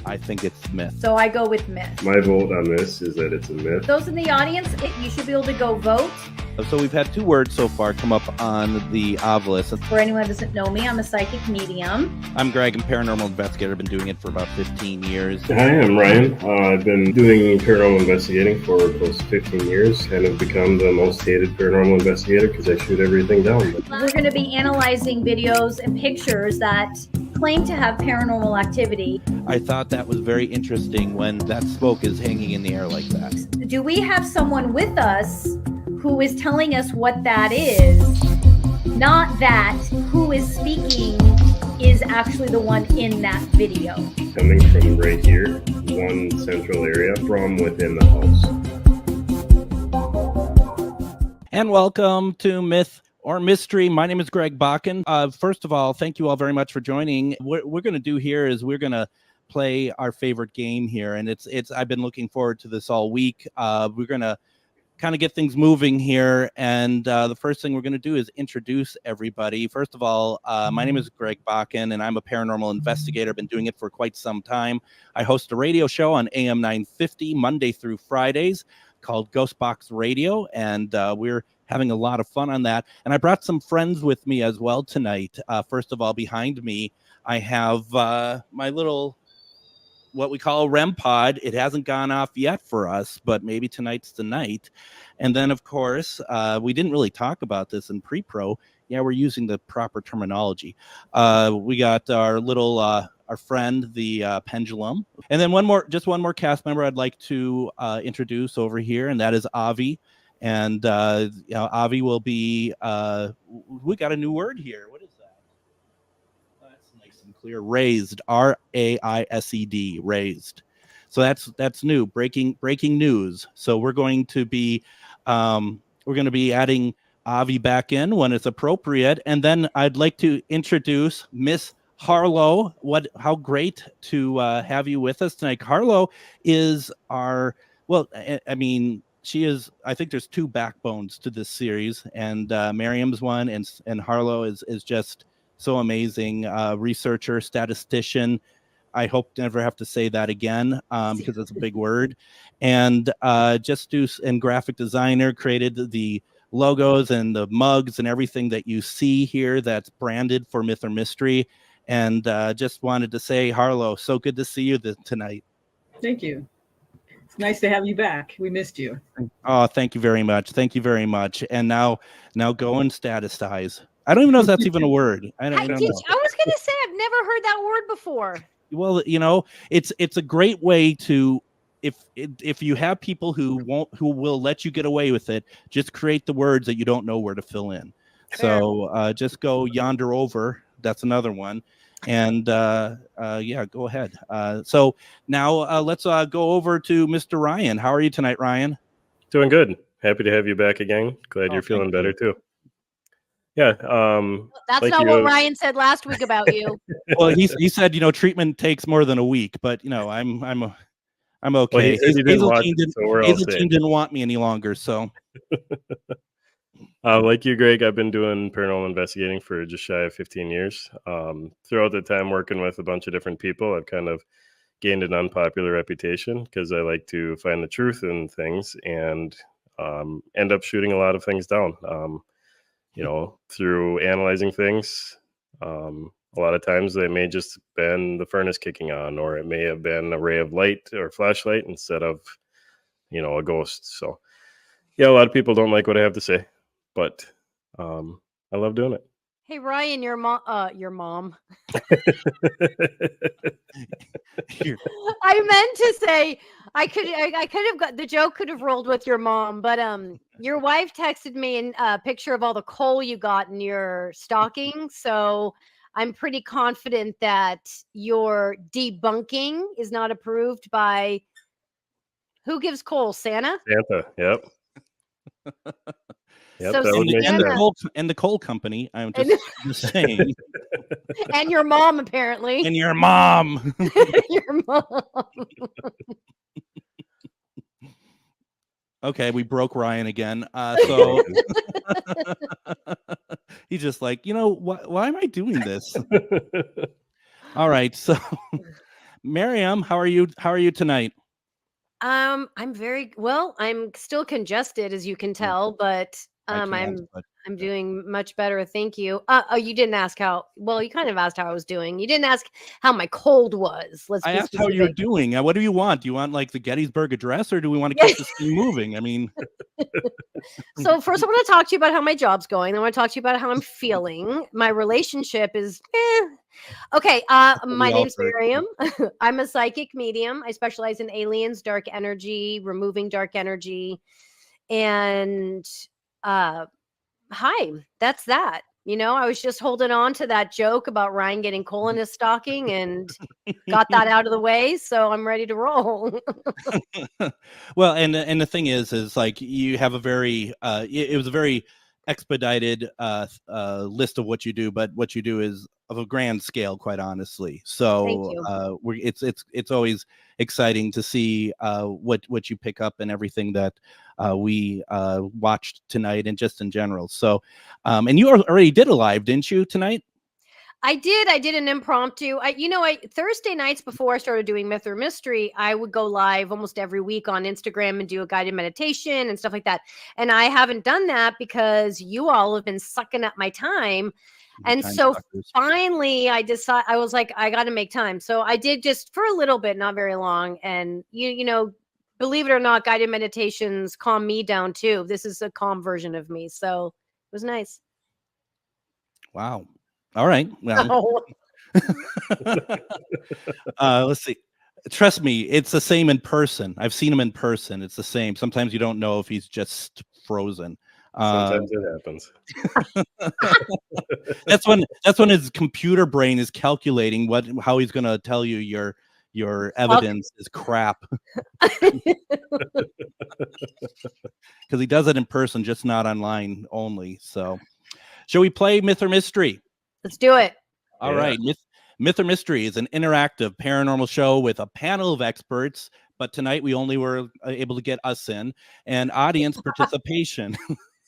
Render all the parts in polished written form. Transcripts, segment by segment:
I think it's myth. So I go with myth. My vote on this is that it's a myth. Those in the audience, you should be able to go vote. So we've had 2 words so far come up on the obelisk. For anyone who doesn't know me, I'm a psychic medium. I'm Greg, I'm a paranormal investigator. I've been doing it for about 15 years. Hi, I'm Ryan. I've been doing paranormal investigating for close to 15 years. Kind of become the most hated paranormal investigator because I shoot everything down. We're going to be analyzing videos and pictures that claim to have paranormal activity. I thought that was very interesting when that smoke is hanging in the air like that. Do we have someone with us who is telling us what that is? Not that who is speaking is actually the one in that video. Coming from right here, one central area from within the house. And welcome to Myth or Mystery. My name is Greg Bakken. First of all, thank you all very much for joining. What we're going to do here is we're going to play our favorite game here, and it's I've been looking forward to this all week. We're going to kind of get things moving here, and the first thing we're going to do is introduce everybody. First of all, my name is Greg Bakken, and I'm a paranormal investigator. I've been doing it for quite some time. I host a radio show on AM 950 Monday through Fridays called Ghost Box Radio, and we're having a lot of fun on that. And I brought some friends with me as well tonight. First of all, behind me, I have my little, what we call a REM pod. It hasn't gone off yet for us, but maybe tonight's the night. And then, of course, we didn't really talk about this in pre-pro. Yeah, we're using the proper terminology. We got our little, our friend, the pendulum. And then one more cast member I'd like to introduce over here, and that is Avi. And Avi will be, we got a new word here. What is that? That's nice and clear. Raised, R-A-I-S-E-D, raised. So that's new, breaking news. So we're going to be adding Avi back in when it's appropriate. And then I'd like to introduce Miss Harlow. How great to have you with us tonight. Harlow is our, well, I mean, she is, I think there's 2 backbones to this series, and Maryam's one, and Harlow is just so amazing. Researcher, statistician. I hope to never have to say that again because it's a big word. And and graphic designer, created the logos and the mugs and everything that you see here that's branded for Myth or Mystery. And just wanted to say, Harlow, so good to see you tonight. Thank you. It's nice to have you back. We missed you. Oh, thank you very much. Thank you very much. And now go and statisize. I don't even know if that's even a word. I don't know. I was going to say, I've never heard that word before. Well, it's a great way to, if you have people who will let you get away with it, just create the words that you don't know where to fill in. Fair. So just go yonder over. That's another one. And yeah, go ahead. So now let's go over to Mr. Ryan. How are you tonight, Ryan? Doing good. Happy to have you back again. Glad you're feeling better too. Yeah. That's like not what Ryan said last week about you. Well, he said, treatment takes more than a week, but I'm okay. Well, Hazeltine didn't want me any longer, so. Like you, Greg, I've been doing paranormal investigating for just shy of 15 years. Throughout the time working with a bunch of different people, I've kind of gained an unpopular reputation because I like to find the truth in things and end up shooting a lot of things down. Through analyzing things, a lot of times they may just been the furnace kicking on, or it may have been a ray of light or flashlight instead of, a ghost. So yeah, a lot of people don't like what I have to say, but I love doing it. Hey, Ryan, your mom. I meant to say I could have got the joke could have rolled with your mom, but your wife texted me a picture of all the coal you got in your stocking. So I'm pretty confident that your debunking is not approved by who gives coal? Santa? Santa, yep. Yep, So and the coal company. I'm just saying. And your mom, apparently. And your mom. Your mom. Okay, we broke Ryan again. So he's just like, why am I doing this? All right, so Maryam, how are you? How are you tonight? I'm very well. I'm still congested, as you can tell, but I can't. I'm But I'm doing much better. Thank you. Oh, you didn't ask how. Well, you kind of asked how I was doing. You didn't ask how my cold was. Let's I be asked how you're specific. doing. What do you want? Do you want like the Gettysburg Address, or do we want to keep this thing moving? I mean, So first, I want to talk to you about how my job's going. I want to talk to you about how I'm feeling. My relationship is okay. we My all name's heard. Miriam. I'm a psychic medium. I specialize in aliens, dark energy, removing dark energy, and uh, hi. That's that. You know, I was just holding on to that joke about Ryan getting coal in his stocking and got that out of the way, so I'm ready to roll. Well, and the thing is like you have a very it was a very expedited list of what you do, but what you do is of a grand scale, quite honestly. Thank So you. it's always exciting to see what you pick up and everything that we watched tonight and just in general. So and you already did a live, didn't you, tonight? I did an impromptu. I Thursday nights before I started doing Myth or Mystery, I would go live almost every week on Instagram and do a guided meditation and stuff like that. And I haven't done that because you all have been sucking up my time. The And time so suckers. finally I was like, I got to make time. So I did just for a little bit, not very long. And believe it or not, guided meditations calm me down too. This is a calm version of me. So it was nice. Wow. All right. Well, Oh. let's see. Trust me, it's the same in person. I've seen him in person. It's the same. Sometimes you don't know if he's just frozen. Sometimes it happens. That's when his computer brain is calculating how he's going to tell you your evidence is crap, because he does it in person, just not online only. So, shall we play Myth or Mystery? Let's do it. All Yeah. right. Myth or Mystery is an interactive paranormal show with a panel of experts, but tonight we only were able to get us in, and audience participation.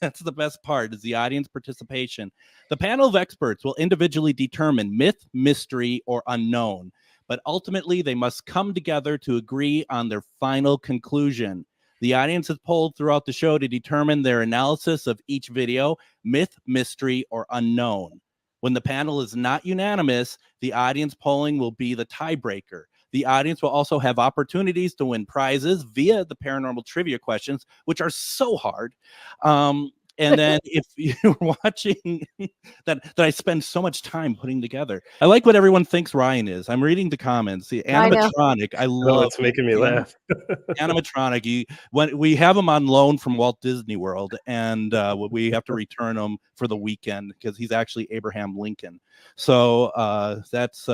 That's the best part, is the audience participation. The panel of experts will individually determine myth, mystery, or unknown, but ultimately they must come together to agree on their final conclusion. The audience is polled throughout the show to determine their analysis of each video, myth, mystery, or unknown. When the panel is not unanimous, the audience polling will be the tiebreaker. The audience will also have opportunities to win prizes via the paranormal trivia questions, which are so hard. And then if you're watching that I spend so much time putting together, I like what everyone thinks Ryan is. I'm reading the comments. The I know. animatronic, I No, love it's making me laugh. animatronic. When we have him on loan from Walt Disney World, and we have to return him for the weekend because he's actually Abraham Lincoln. So that's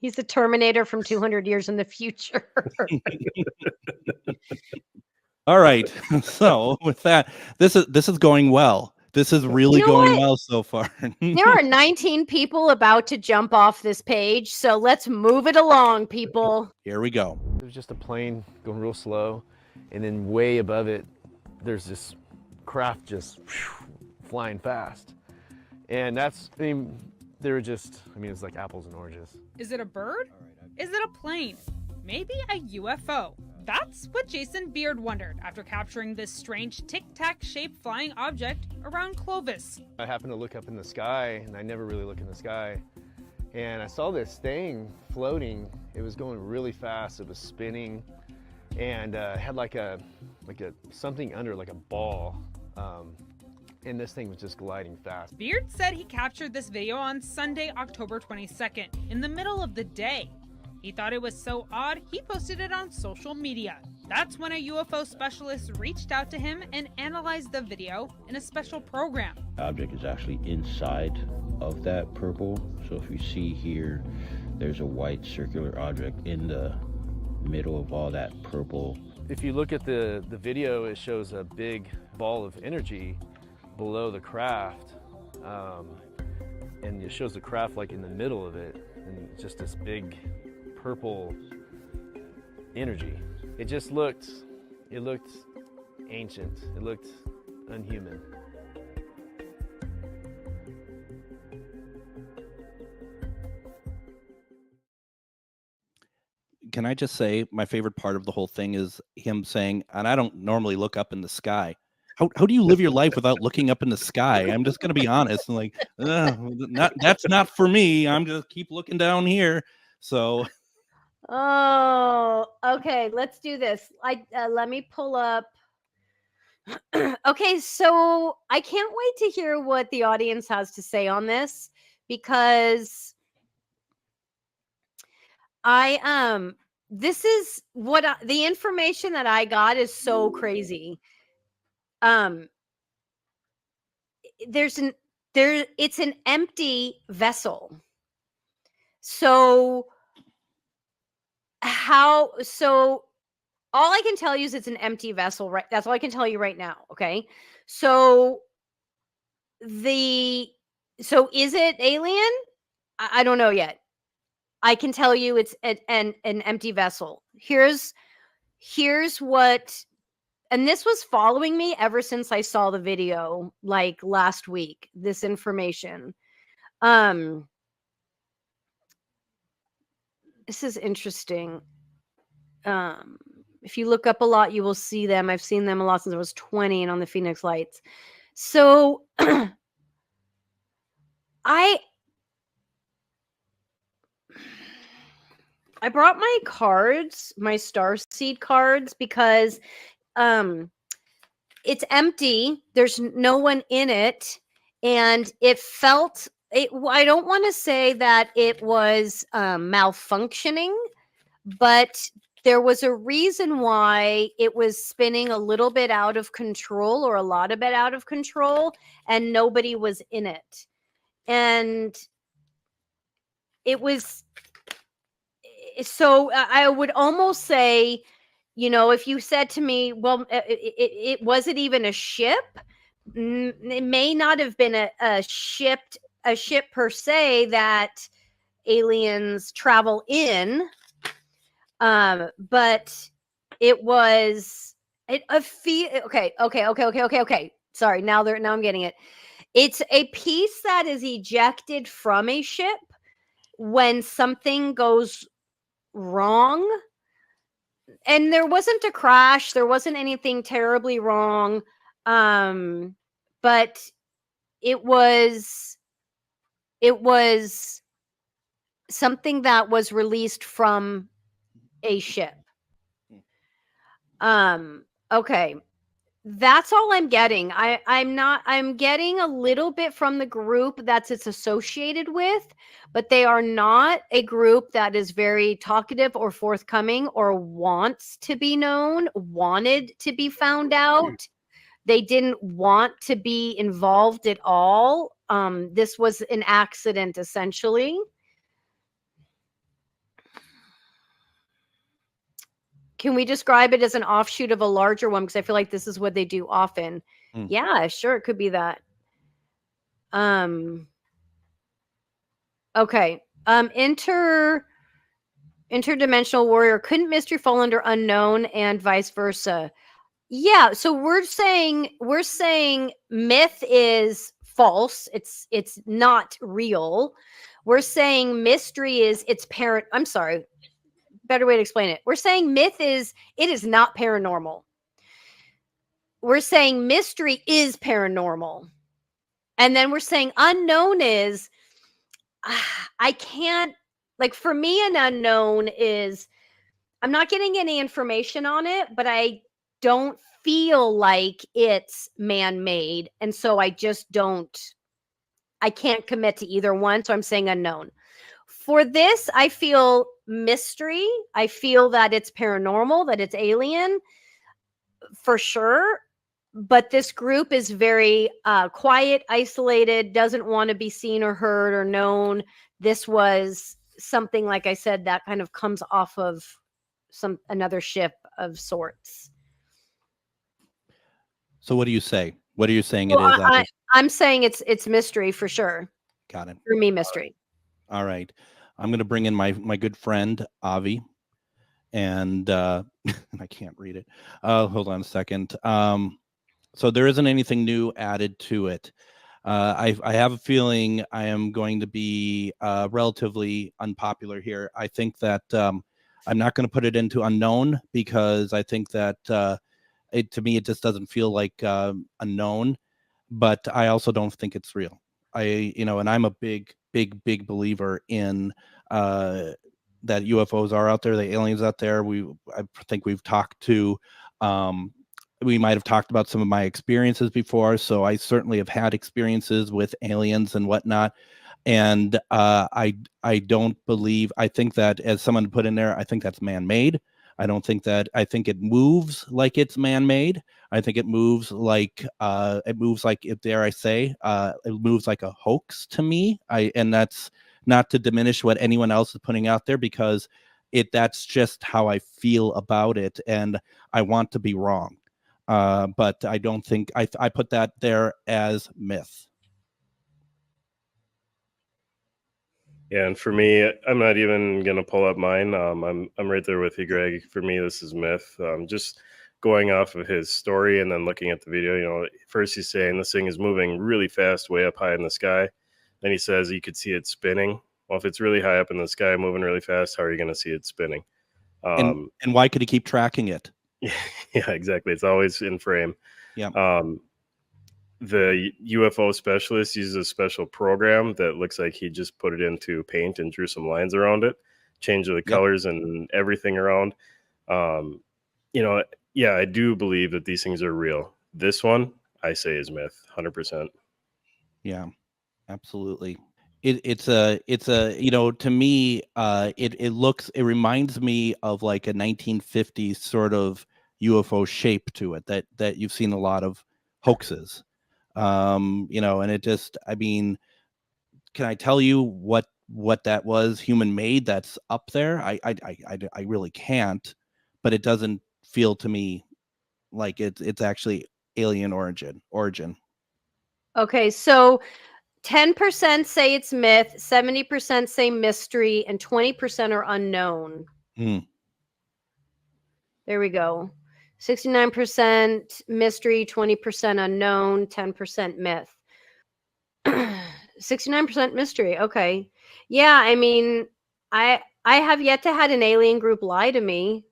He's the Terminator from 200 years in the future. all right. So with that, this is going well. This is really You know going what? well so far. There are 19 people about to jump off this page, so let's move it along, people. Here we go. There's just a plane going real slow, and then way above it, there's this craft just flying fast. And it's like apples and oranges. Is it a bird? Is it a plane? Maybe a UFO? That's what Jason Beard wondered after capturing this strange tic-tac shaped flying object around Clovis. I happened to look up in the sky, and I never really look in the sky. And I saw this thing floating. It was going really fast. It was spinning, and had like a something under, like a ball. And this thing was just gliding fast. Beard said he captured this video on Sunday, October 22nd, in the middle of the day. He thought it was so odd, he posted it on social media. That's when a UFO specialist reached out to him and analyzed the video in a special program. The object is actually inside of that purple. So if you see here, there's a white circular object in the middle of all that purple. If you look at the video, it shows a big ball of energy below the craft. And it shows the craft like in the middle of it, and just this big purple energy. It looked ancient. It looked unhuman. can I just say my favorite part of the whole thing is him saying, and I don't normally look up in the sky. How do you live your life without looking up in the sky? I'm just going to be honest. And like, that's not for me. I'm just keep looking down here. So, Oh, okay. Let's do this. Let me pull up. Okay, so I can't wait to hear what the audience has to say on this, because this is what the information that I got is so crazy. It's an empty vessel. So all I can tell you is it's an empty vessel, right? That's all I can tell you right now. Okay. So is it alien? I don't know yet. I can tell you it's an empty vessel. Here's what, and this was following me ever since I saw the video, like last week, this information. This is interesting. If you look up a lot, you will see them. I've seen them a lot since I was 20 and on the Phoenix Lights. So I brought my cards, my starseed cards, because it's empty. There's no one in it. And it felt, I don't want to say that it was malfunctioning, but there was a reason why it was spinning a little bit out of control, or a lot of it out of control, and nobody was in it. And it was, so I would almost say, if you said to me, well, it wasn't even a ship. It may not have been a ship per se that aliens travel in. But it was okay. Sorry, now I'm getting it. It's a piece that is ejected from a ship when something goes wrong. And there wasn't a crash, there wasn't anything terribly wrong. But it was something that was released from a ship. Okay. That's all I'm getting. I'm getting a little bit from the group it's associated with, but they are not a group that is very talkative or forthcoming or wants to be known, wanted to be found out. They didn't want to be involved at all. This was an accident, essentially. Can we describe it as an offshoot of a larger one? Because I feel like this is what they do often. Yeah, sure. It could be that. Okay. Interdimensional warrior. Couldn't mystery fall under unknown and vice versa? Yeah. So we're saying myth is false. It's not real. We're saying mystery is I'm sorry. Better way to explain it. We're saying myth it is not paranormal. We're saying mystery is paranormal. And then we're saying unknown is, I can't, like, for me, an unknown is, I'm not getting any information on it, but I don't feel like it's man-made. And so I can't commit to either one. So I'm saying unknown. For this, I feel mystery. I feel that it's paranormal, that it's alien, for sure. But this group is very quiet, isolated, doesn't want to be seen or heard or known. This was something, like I said, that kind of comes off of another ship of sorts. So what do you say? What are you saying Well, it is? I'm saying it's mystery for sure. Got it. For me, mystery. All right. I'm going to bring in my good friend, Avi. And I can't read it. Hold on a second. So there isn't anything new added to it. I have a feeling I am going to be relatively unpopular here. I think that I'm not going to put it into unknown because I think that to me, it just doesn't feel like unknown, but I also don't think it's real. And I'm a big believer in that UFOs are out there, the aliens out there. I think we've talked to, we might have talked about some of my experiences before. So I certainly have had experiences with aliens and whatnot. And I don't believe, I think that, as someone put in there, I think that's man-made. I think it moves like it's man-made. I think it moves like, dare I say, it moves like a hoax to me. And that's not to diminish what anyone else is putting out there, because that's just how I feel about it. And I want to be wrong. But I don't think, I put that there as myth. Yeah, and for me, I'm not even gonna pull up mine. I'm right there with you, Greg. For me, this is myth. Just going off of his story and then looking at the video. First he's saying this thing is moving really fast, way up high in the sky. Then he says you could see it spinning. Well, if it's really high up in the sky, moving really fast, how are you going to see it spinning? And why could he keep tracking it? Yeah, exactly. It's always in frame. Yeah. The UFO specialist uses a special program that looks like he just put it into paint and drew some lines around it, changed the colors and everything around. Yeah, I do believe that these things are real. This one, I say, is myth, 100%. Yeah, absolutely. It's a to me, it reminds me of like a 1950s sort of UFO shape to it that you've seen a lot of hoaxes. And it just, I mean, can I tell you what that was human made that's up there? I really can't, but it doesn't feel to me like it's actually alien origin. Okay, so 10% say it's myth, 70% say mystery, and 20% are unknown. There we go. 69% mystery, 20% unknown, 10% myth. 69% mystery. Okay. Yeah, I mean, I have yet to had an alien group lie to me.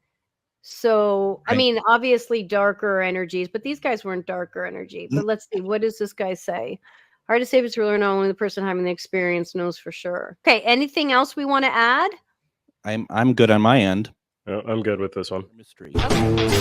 So, Right. I mean, obviously darker energies, but these guys weren't darker energy. But let's see, what does this guy say? Hard to say if it's real or not. Only the person having the experience knows for sure. Okay, anything else we want to add? I'm good on my end. No, I'm good with this one. Mystery. Okay.